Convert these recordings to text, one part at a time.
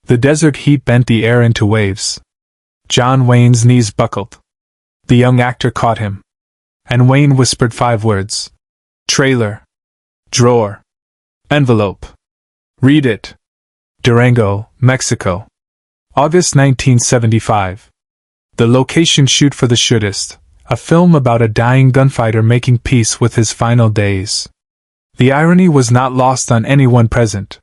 The desert heat bent the air into waves. John Wayne's knees buckled. The young actor caught him. And Wayne whispered 5 words. Trailer. Drawer. Envelope. Read it. Durango, Mexico. August 1975. The location shoot for The Shootist, a film about a dying gunfighter making peace with his final days. The irony was not lost on anyone present.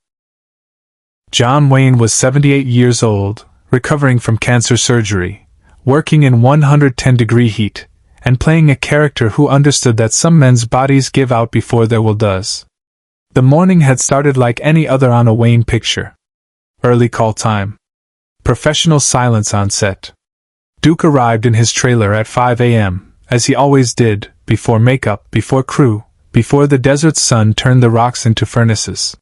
John Wayne was 78 years old, recovering from cancer surgery, working in 110-degree heat, and playing a character who understood that some men's bodies give out before their will does. The morning had started like any other on a Wayne picture. Early call time. Professional silence on set. Duke arrived in his trailer at 5 a.m., as he always did, before makeup, before crew, before the desert sun turned the rocks into furnaces.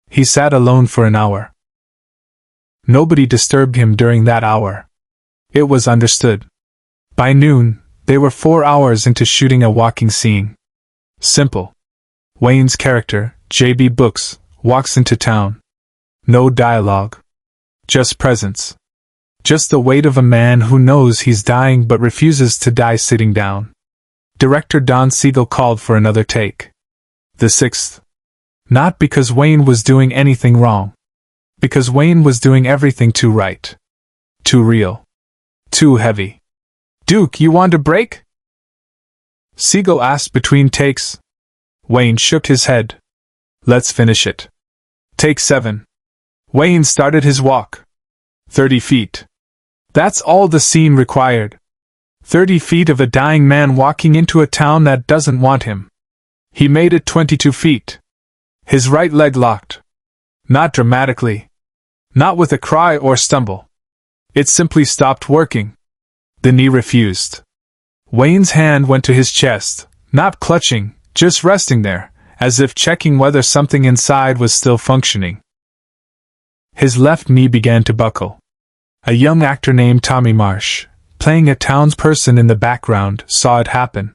He sat alone for an hour. Nobody disturbed him during that hour. It was understood. By noon, they were 4 hours into shooting a walking scene. Simple. Wayne's character, J.B. Books, walks into town. No dialogue. Just presence. Just the weight of a man who knows he's dying but refuses to die sitting down. Director Don Siegel called for another take. The 6th. Not because Wayne was doing anything wrong. Because Wayne was doing everything too right. Too real. Too heavy. Duke, you want a break? Siegel asked between takes. Wayne shook his head. Let's finish it. Take 7. Wayne started his walk. 30 feet. That's all the scene required. 30 feet of a dying man walking into a town that doesn't want him. He made it 22 feet. His right leg locked. Not dramatically. Not with a cry or stumble. It simply stopped working. The knee refused. Wayne's hand went to his chest, not clutching, just resting there, as if checking whether something inside was still functioning. His left knee began to buckle. A young actor named Tommy Marsh, playing a townsperson in the background, saw it happen.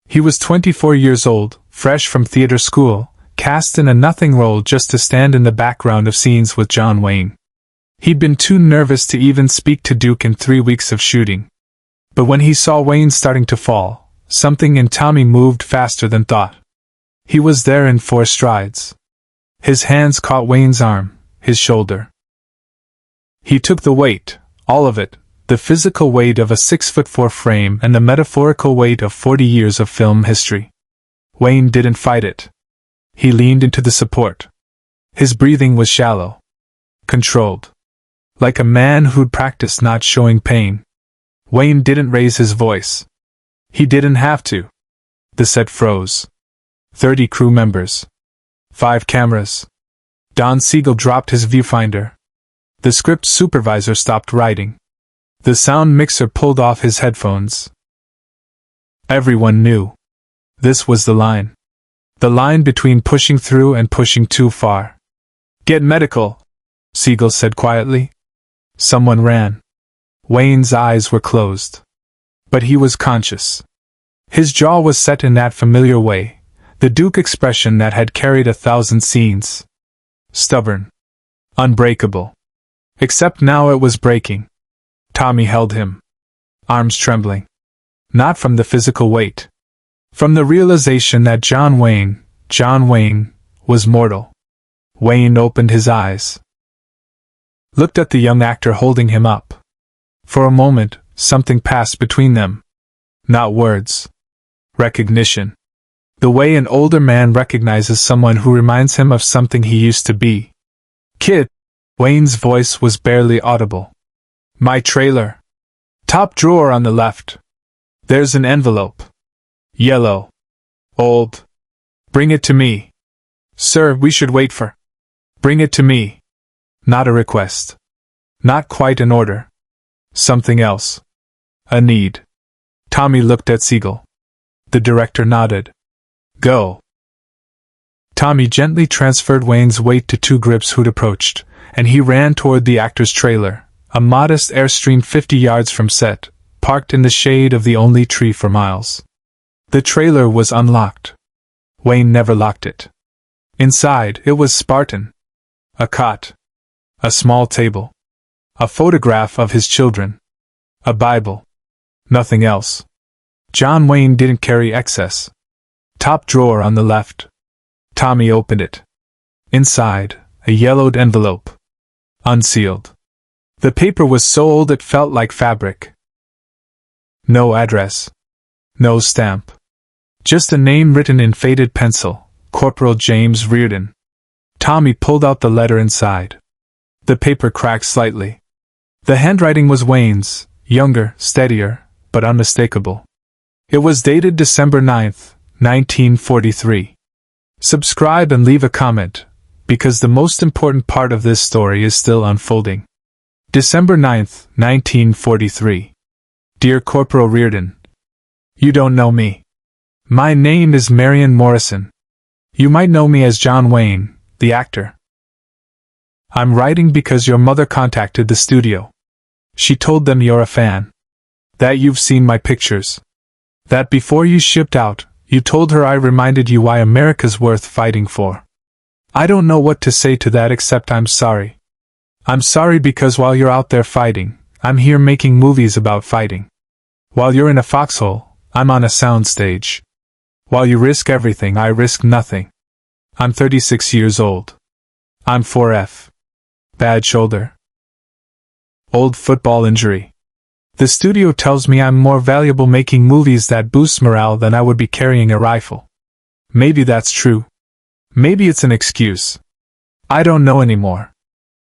He was 24 years old, fresh from theater school, cast in a nothing role just to stand in the background of scenes with John Wayne. He'd been too nervous to even speak to Duke in 3 weeks of shooting. But when he saw Wayne starting to fall, something in Tommy moved faster than thought. He was there in 4 strides. His hands caught Wayne's arm, his shoulder. He took the weight, all of it, the physical weight of a 6'4" frame and the metaphorical weight of 40 years of film history. Wayne didn't fight it. He leaned into the support. His breathing was shallow. Controlled. Like a man who'd practiced not showing pain. Wayne didn't raise his voice. He didn't have to. The set froze. 30 crew members. 5 cameras. Don Siegel dropped his viewfinder. The script supervisor stopped writing. The sound mixer pulled off his headphones. Everyone knew. This was the line. The line between pushing through and pushing too far. Get medical, Siegel said quietly. Someone ran. Wayne's eyes were closed. But he was conscious. His jaw was set in that familiar way, the Duke expression that had carried 1,000 scenes. Stubborn. Unbreakable. Except now it was breaking. Tommy held him. Arms trembling. Not from the physical weight. From the realization that John Wayne, was mortal. Wayne opened his eyes. Looked at the young actor holding him up. For a moment, something passed between them. Not words. Recognition. The way an older man recognizes someone who reminds him of something he used to be. Kid. Wayne's voice was barely audible. My trailer. Top drawer on the left. There's an envelope. Yellow. Old. Bring it to me. Sir, we should wait for. Bring it to me. Not a request. Not quite an order. Something else. A need. Tommy looked at Siegel. The director nodded. Go. Tommy gently transferred Wayne's weight to 2 grips who'd approached, and he ran toward the actor's trailer, a modest Airstream 50 yards from set, parked in the shade of the only tree for miles. The trailer was unlocked. Wayne never locked it. Inside, it was Spartan. A cot. A small table. A photograph of his children. A Bible. Nothing else. John Wayne didn't carry excess. Top drawer on the left. Tommy opened it. Inside, a yellowed envelope. Unsealed. The paper was so old it felt like fabric. No address. No stamp. Just a name written in faded pencil, Corporal James Reardon. Tommy pulled out the letter inside. The paper cracked slightly. The handwriting was Wayne's, younger, steadier, but unmistakable. It was dated December 9th, 1943. Subscribe and leave a comment, because the most important part of this story is still unfolding. December 9th, 1943. Dear Corporal Reardon, you don't know me. My name is Marion Morrison. You might know me as John Wayne, the actor. I'm writing because your mother contacted the studio. She told them you're a fan. That you've seen my pictures. That before you shipped out, you told her I reminded you why America's worth fighting for. I don't know what to say to that except I'm sorry. I'm sorry because while you're out there fighting, I'm here making movies about fighting. While you're in a foxhole, I'm on a soundstage. While you risk everything, I risk nothing. I'm 36 years old. I'm 4F. Bad shoulder. Old football injury. The studio tells me I'm more valuable making movies that boost morale than I would be carrying a rifle. Maybe that's true. Maybe it's an excuse. I don't know anymore.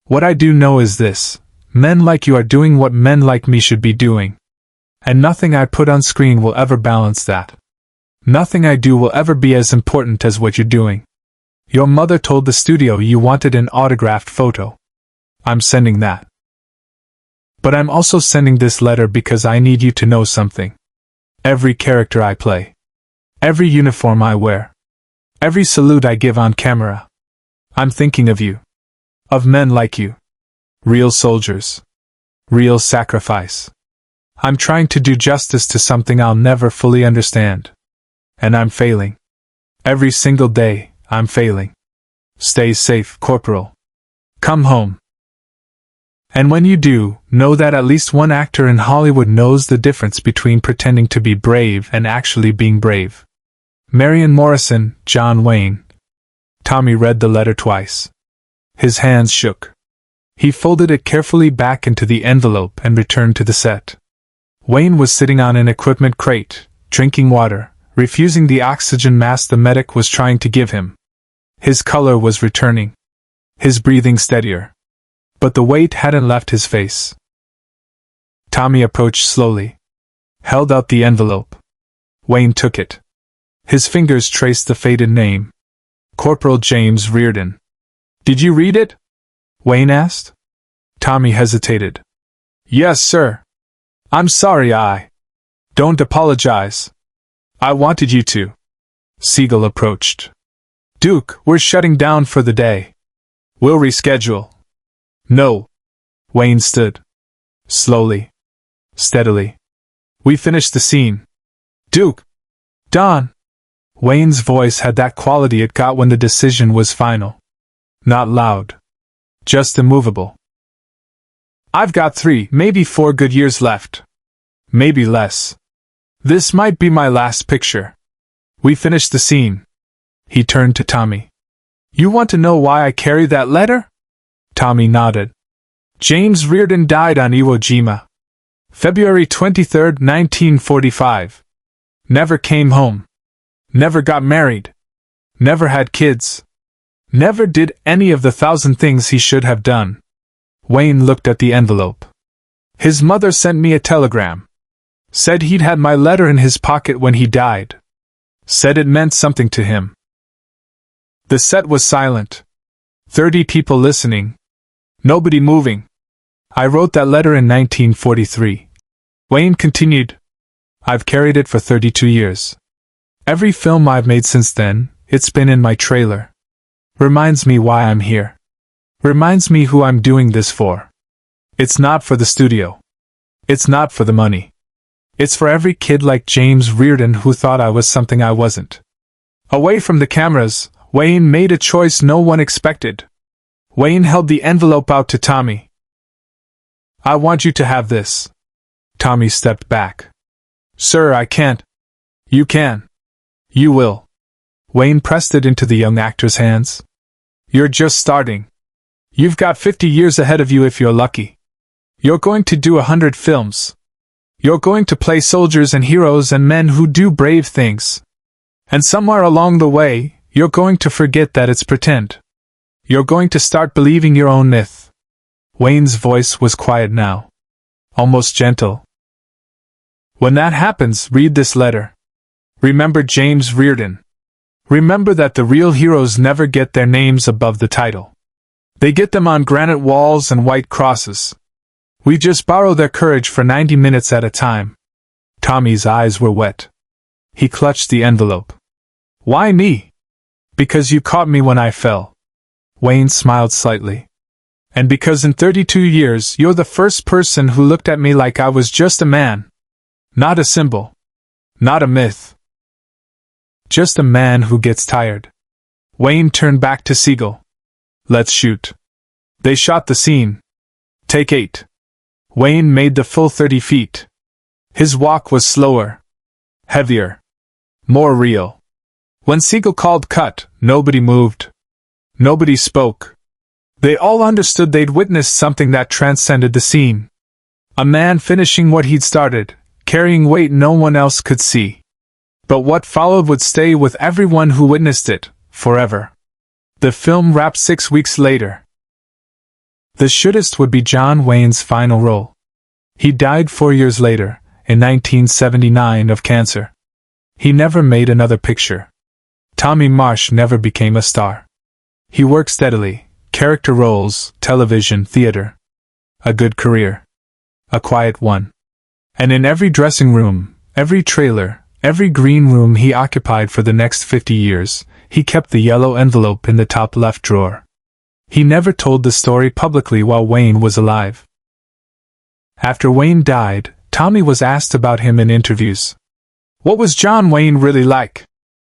What I do know is this: men like you are doing what men like me should be doing. And nothing I put on screen will ever balance that. Nothing I do will ever be as important as what you're doing. Your mother told the studio you wanted an autographed photo. I'm sending that. But I'm also sending this letter because I need you to know something. Every character I play. Every uniform I wear. Every salute I give on camera. I'm thinking of you. Of men like you. Real soldiers. Real sacrifice. I'm trying to do justice to something I'll never fully understand. And I'm failing. Every single day, I'm failing. Stay safe, Corporal. Come home. And when you do, know that at least one actor in Hollywood knows the difference between pretending to be brave and actually being brave. Marion Morrison, John Wayne. Tommy read the letter twice. His hands shook. He folded it carefully back into the envelope and returned to the set. Wayne was sitting on an equipment crate, drinking water, refusing the oxygen mask the medic was trying to give him. His color was returning. His breathing steadier. But the weight hadn't left his face. Tommy approached slowly. Held out the envelope. Wayne took it. His fingers traced the faded name. Corporal James Reardon. Did you read it? Wayne asked. Tommy hesitated. Yes, sir. I'm sorry I... Don't apologize. I wanted you to. Siegel approached. Duke, we're shutting down for the day. We'll reschedule. No. Wayne stood. Slowly. Steadily. We finished the scene. Duke. Don. Wayne's voice had that quality it got when the decision was final. Not loud. Just immovable. I've got 3, maybe 4 good years left. Maybe less. This might be my last picture. We finished the scene. He turned to Tommy. You want to know why I carry that letter? Tommy nodded. James Reardon died on Iwo Jima. February 23, 1945. Never came home. Never got married. Never had kids. Never did any of the 1,000 things he should have done. Wayne looked at the envelope. His mother sent me a telegram. Said he'd had my letter in his pocket when he died. Said it meant something to him. The set was silent. 30 people listening. Nobody moving. I wrote that letter in 1943. Wayne continued. I've carried it for 32 years. Every film I've made since then, it's been in my trailer. Reminds me why I'm here. Reminds me who I'm doing this for. It's not for the studio. It's not for the money. It's for every kid like James Reardon who thought I was something I wasn't. Away from the cameras, Wayne made a choice no one expected. Wayne held the envelope out to Tommy. "I want you to have this." Tommy stepped back. "Sir, I can't." "You can. You will." Wayne pressed it into the young actor's hands. "You're just starting. You've got 50 years ahead of you if you're lucky. You're going to do 100 films. You're going to play soldiers and heroes and men who do brave things. And somewhere along the way, you're going to forget that it's pretend. You're going to start believing your own myth." Wayne's voice was quiet now, almost gentle. "When that happens, read this letter. Remember James Reardon. Remember that the real heroes never get their names above the title. They get them on granite walls and white crosses. We just borrow their courage for 90 minutes at a time." Tommy's eyes were wet. He clutched the envelope. "Why me?" "Because you caught me when I fell." Wayne smiled slightly. "And because in 32 years you're the first person who looked at me like I was just a man. Not a symbol. Not a myth. Just a man who gets tired." Wayne turned back to Siegel. "Let's shoot." They shot the scene. Take 8. Wayne made the full 30 feet. His walk was slower, heavier, more real. When Siegel called cut, nobody moved. Nobody spoke. They all understood they'd witnessed something that transcended the scene. A man finishing what he'd started, carrying weight no one else could see. But what followed would stay with everyone who witnessed it, forever. The film wrapped 6 weeks later. The Shootist would be John Wayne's final role. He died 4 years later, in 1979, of cancer. He never made another picture. Tommy Marsh never became a star. He worked steadily, character roles, television, theater. A good career. A quiet one. And in every dressing room, every trailer, every green room he occupied for the next 50 years, he kept the yellow envelope in the top left drawer. He never told the story publicly while Wayne was alive. After Wayne died, Tommy was asked about him in interviews. What was John Wayne really like?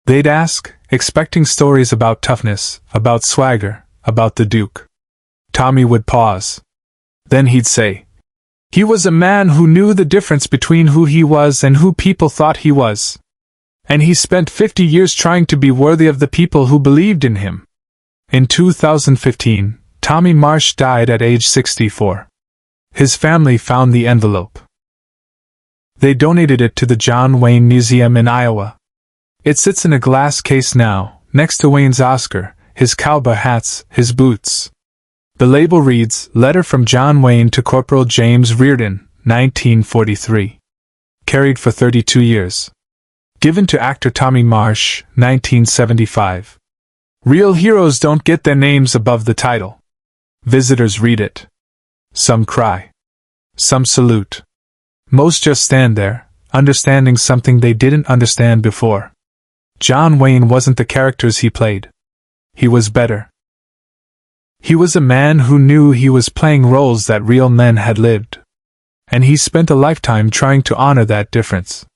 They'd ask, expecting stories about toughness, about swagger, about the Duke. Tommy would pause. Then he'd say, "He was a man who knew the difference between who he was and who people thought he was. And he spent 50 years trying to be worthy of the people who believed in him." In 2015, Tommy Marsh died at age 64. His family found the envelope. They donated it to the John Wayne Museum in Iowa. It sits in a glass case now, next to Wayne's Oscar, his cowboy hats, his boots. The label reads, "Letter from John Wayne to Corporal James Reardon, 1943. Carried for 32 years. Given to actor Tommy Marsh, 1975. Real heroes don't get their names above the title." Visitors read it. Some cry. Some salute. Most just stand there, understanding something they didn't understand before. John Wayne wasn't the characters he played. He was better. He was a man who knew he was playing roles that real men had lived. And he spent a lifetime trying to honor that difference.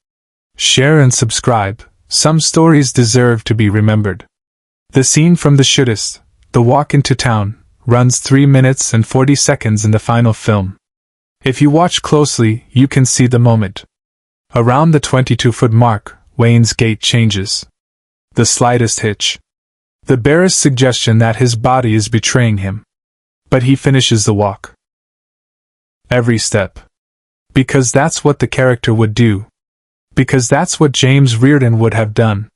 Share and subscribe. Some stories deserve to be remembered. The scene from The Shootist, the walk into town, runs 3 minutes and 40 seconds in the final film. If you watch closely, you can see the moment. Around the 22-foot mark, Wayne's gait changes. The slightest hitch. The barest suggestion that his body is betraying him. But he finishes the walk. Every step. Because that's what the character would do. Because that's what James Reardon would have done.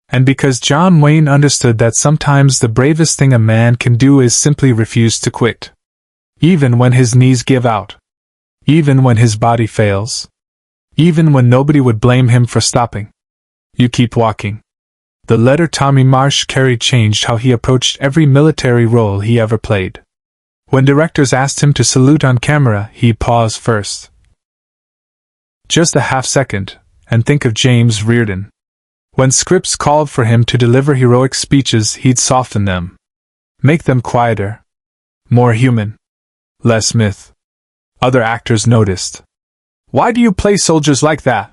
And because John Wayne understood that sometimes the bravest thing a man can do is simply refuse to quit. Even when his knees give out. Even when his body fails. Even when nobody would blame him for stopping. You keep walking. The letter Tommy Marsh carried changed how he approached every military role he ever played. When directors asked him to salute on camera, he'd pause first. Just a half second, and think of James Reardon. When scripts called for him to deliver heroic speeches, he'd soften them. Make them quieter. More human. Less myth. Other actors noticed. "Why do you play soldiers like that?"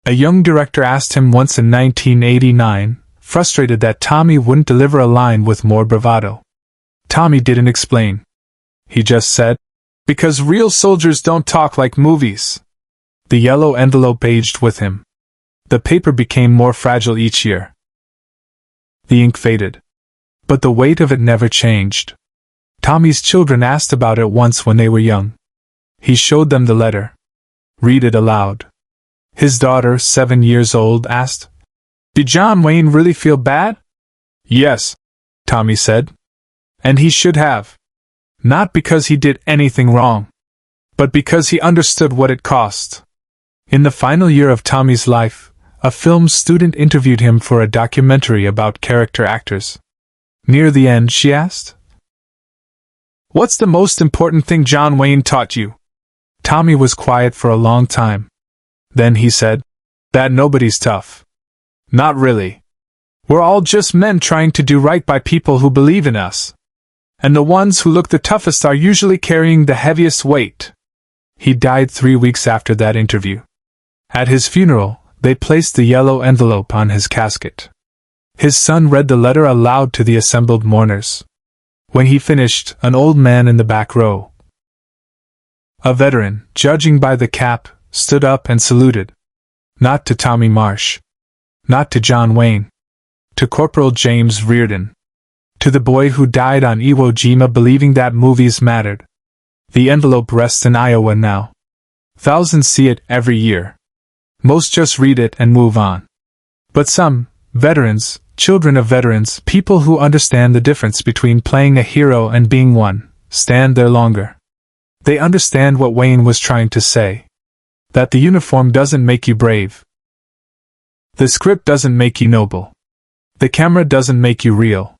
A young director asked him once in 1989, frustrated that Tommy wouldn't deliver a line with more bravado. Tommy didn't explain. He just said, "Because real soldiers don't talk like movies." The yellow envelope aged with him. The paper became more fragile each year. The ink faded. But the weight of it never changed. Tommy's children asked about it once when they were young. He showed them the letter. "Read it aloud." His daughter, 7 years old, asked, "Did John Wayne really feel bad?" "Yes," Tommy said. "And he should have. Not because he did anything wrong, but because he understood what it cost." In the final year of Tommy's life, a film student interviewed him for a documentary about character actors. Near the end, she asked, "What's the most important thing John Wayne taught you?" Tommy was quiet for a long time. Then he said, "That nobody's tough. Not really. We're all just men trying to do right by people who believe in us. And the ones who look the toughest are usually carrying the heaviest weight." He died 3 weeks after that interview. At his funeral, they placed the yellow envelope on his casket. His son read the letter aloud to the assembled mourners. When he finished, an old man in the back row, a veteran, judging by the cap, stood up and saluted. Not to Tommy Marsh. Not to John Wayne. To Corporal James Reardon. To the boy who died on Iwo Jima believing that movies mattered. The envelope rests in Iowa now. Thousands see it every year. Most just read it and move on. But some, veterans, children of veterans, people who understand the difference between playing a hero and being one, stand there longer. They understand what Wayne was trying to say. That the uniform doesn't make you brave. The script doesn't make you noble. The camera doesn't make you real.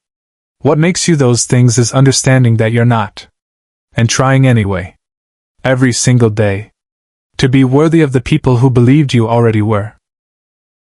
What makes you those things is understanding that you're not. And trying anyway. Every single day. To be worthy of the people who believed you already were.